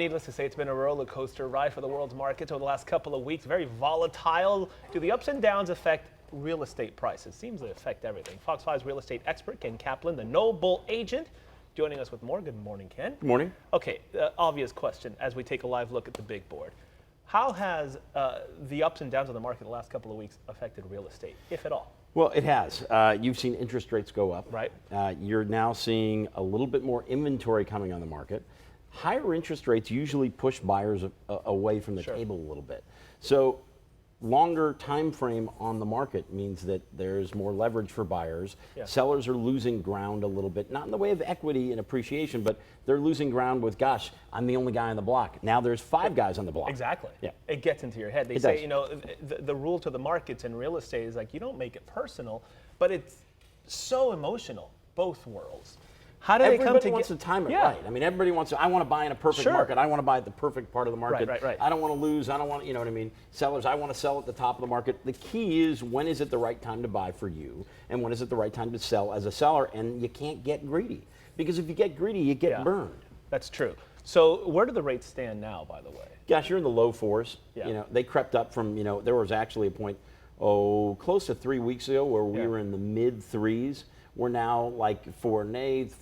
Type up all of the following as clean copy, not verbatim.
needless to say, it's been a roller coaster ride for the world's markets over the last couple of weeks. Very volatile. Do the ups and downs affect real estate prices? Seems to affect everything. Fox 5's real estate expert, Ken Kaplan, the no bull agent, joining us with more. Good morning, Ken. Good morning. Okay, obvious question as we take a live look at the big board. How has the ups and downs of the market the last couple of weeks affected real estate, if at all? Well, it has. You've seen interest rates go up. Right. You're now seeing a little bit more inventory coming on the market. Higher interest rates usually push buyers away from the table a little bit. So longer time frame on the market means that there's more leverage for buyers. Yeah. Sellers are losing ground a little bit, not in the way of equity and appreciation, but they're losing ground with, gosh, I'm the only guy on the block. Now there's 5 guys on the block. Exactly. Yeah. It gets into your head. They It say, does. you know, the rule to the markets in real estate is like, you don't make it personal, but it's so emotional, both worlds. How do they come Everybody together? wants to time it right. I mean, everybody wants to, I want to buy in a perfect market. I want to buy at the perfect part of the market. Right. I don't want to lose. I don't want, you know what I mean? Sellers, I want to sell at the top of the market. The key is, when is it the right time to buy for you? And when is it the right time to sell as a seller? And you can't get greedy. Because if you get greedy, you get burned. That's true. So where do the rates stand now, by the way? Gosh, you're in the low 4s. Yeah. You know, they crept up from, you know, there was actually a point, close to 3 weeks ago where we were in the mid 3s. We're now like 4.125%,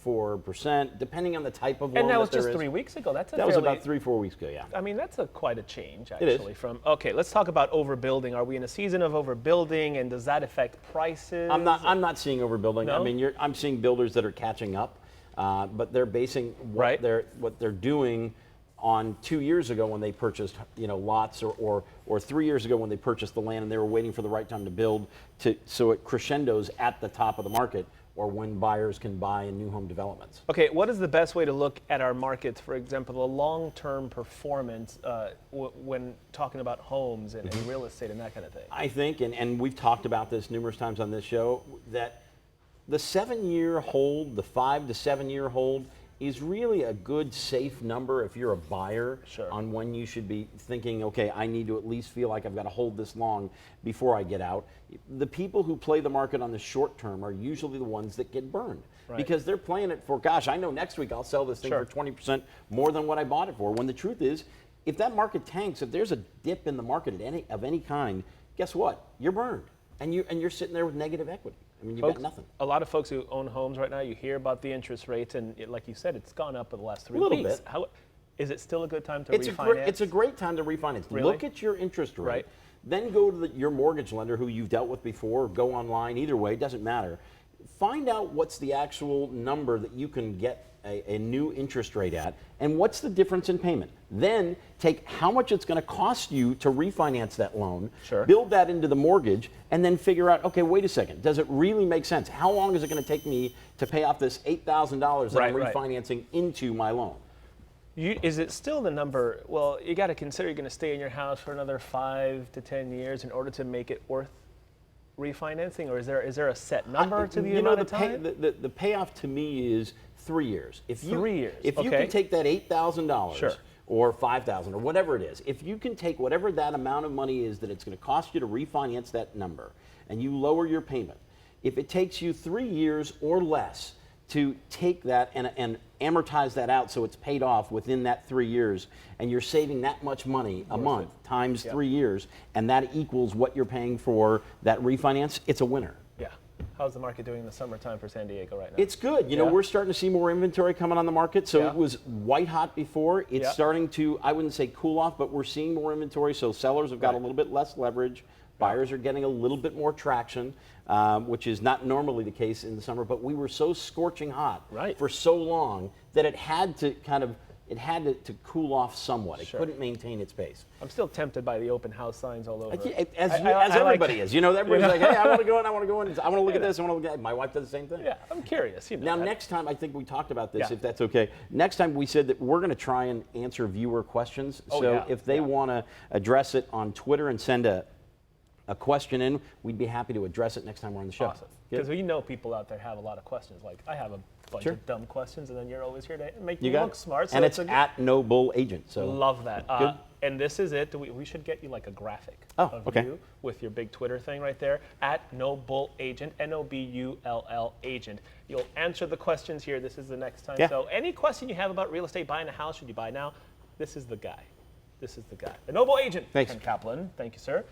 4%, depending on the type of loan. And that was there just is. 3 weeks ago. That was about 3-4 weeks ago, yeah. I mean, that's quite a change, It is. actually. Okay, let's talk about overbuilding. Are we in a season of overbuilding, and does that affect prices? I'm not seeing overbuilding. No? I mean, I'm seeing builders that are catching up, but they're basing what they're doing on 2 years ago when they purchased, you know, lots, or 3 years ago when they purchased the land and they were waiting for the right time to build, so it crescendos at the top of the market, or when buyers can buy in new home developments. Okay, what is the best way to look at our markets, for example, the long-term performance when talking about homes and real estate and that kind of thing? I think, and we've talked about this numerous times on this show, that the 7-year hold, the 5 to 7 year hold, is really a good, safe number if you're a buyer on when you should be thinking, okay, I need to at least feel like I've got to hold this long before I get out. The people who play the market on the short term are usually the ones that get burned because they're playing it for, gosh, I know next week I'll sell this thing for 20% more than what I bought it for. When the truth is, if that market tanks, if there's a dip in the market of any kind, guess what? You're burned, and you're sitting there with negative equity. I mean, you've got nothing. A lot of folks who own homes right now, you hear about the interest rates, and like you said, it's gone up in the last 3 weeks. A little bit. Is it still a good time to refinance? It's a great time to refinance. Really? Look at your interest rate. Then go to your mortgage lender who you've dealt with before, or go online. Either way, it doesn't matter. Find out what's the actual number that you can get a new interest rate at, and what's the difference in payment. Then take how much it's going to cost you to refinance that loan, build that into the mortgage, and then figure out, okay, wait a second, does it really make sense? How long is it going to take me to pay off this $8,000 that I'm refinancing into my loan? Is it still the number? Well, you got to consider you're going to stay in your house for another 5 to 10 years in order to make it worth refinancing, or is there a set number to the amount of time? The payoff to me is 3 years. If 3 years. If you can take that $8,000 or $5,000 or whatever it is, if you can take whatever that amount of money is that it's going to cost you to refinance that number, and you lower your payment, if it takes you 3 years or less to take that and amortize that out so it's paid off within that 3 years, and you're saving that much money a month times 3 years, and that equals what you're paying for that refinance, it's a winner. Yeah. How's the market doing in the summertime for San Diego right now? It's good. You know, we're starting to see more inventory coming on the market. So it was white hot before. It's starting to, I wouldn't say cool off, but we're seeing more inventory. So sellers have got a little bit less leverage. Buyers are getting a little bit more traction, which is not normally the case in the summer. But we were so scorching hot for so long that it had to to cool off somewhat. It couldn't maintain its pace. I'm still tempted by the open house signs all over. As everybody is. You know, everybody's like, hey, I want to go in, I want to go in, I want to look at this, I want to look at that. My wife does the same thing. Yeah, I'm curious. You know, now, next time, I think we talked about this, if that's okay. Next time we said that we're going to try and answer viewer questions. So if they want to address it on Twitter and send a question in, we'd be happy to address it next time we're on the show. Awesome. Because we know people out there have a lot of questions. Like, I have a bunch of dumb questions, and then you're always here to make me look smart. So and it's at No Bull Agent. So love that. And this is it. We should get you like a graphic of you with your big Twitter thing right there, at No Bull Agent, NOBULL Agent. You'll answer the questions here. This is the next time. So any question you have about real estate, buying a house, should you buy now? This is the guy. This is the guy. The Noble Agent, Thanks. Ken Kaplan. Thank you, sir.